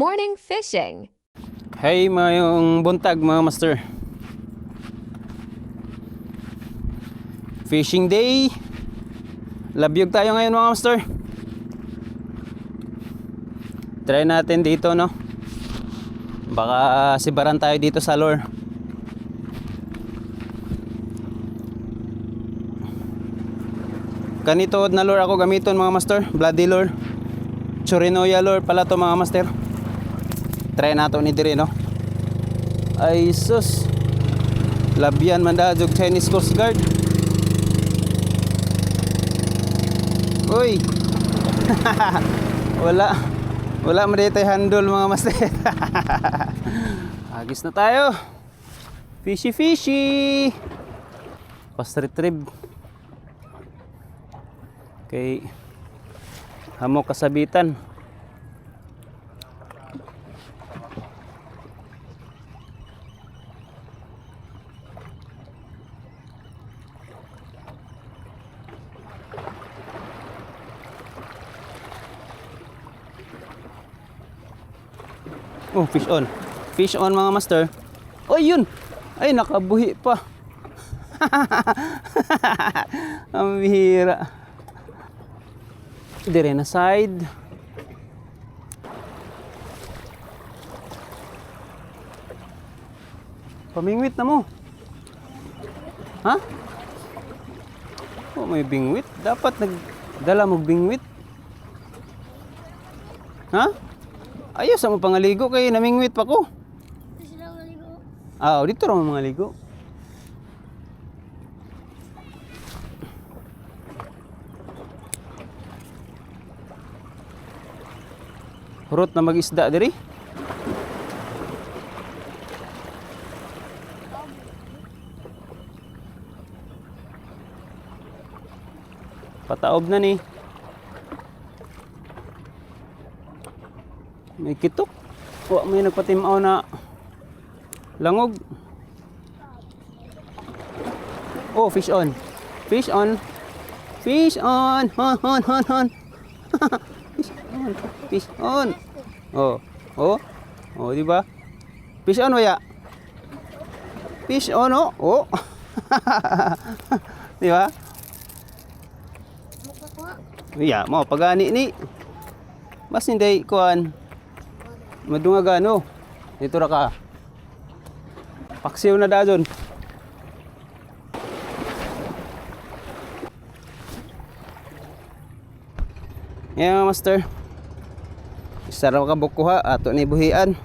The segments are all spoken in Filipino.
morning fishing. Hey, mayong buntag mga master. Fishing day. Labyog tayo ngayon mga master. Try natin dito, no? Baka sibaran tayo dito sa lure. Kanito na lure ako gamiton mga master. Bloody lure. Chorinoya lure pala to mga master. Try nato ni dire, no? Ay sus. Labyan man da jog Chinese Coast Guard. Uy. Wala man dito handle mga master. Agis na tayo. Fishy. Pas retrieve. Kay hamok kasabitan. Oh, fish on. Fish on mga master. Oh, yun. Ay, nakabuhi pa. Ang bihira. Dire na side. Pamingwit na mo. Ha? Oh, may bingwit. Dapat nagdala mo bingwit. Ha? Ayos mo pangaligo kay namingwit pa ko. Ah, dito raw mga ligo. Hurot na mag-isda diri. Pataob na ni. May kitok. O, may nagpatimaw na langog. Oh, fish on. Fish on. Fish on. Hon. Fish on. Oh, di ba? Fish on waya. Fish on oh. Di ba? Iya, mo pagani ni. Mas hindi kuan. Madunga gano. Dito ra ka. Paksiw na dayon. Yeah, master. Isa raw ka bukuha ato ni buhian.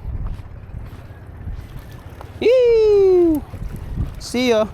See ya.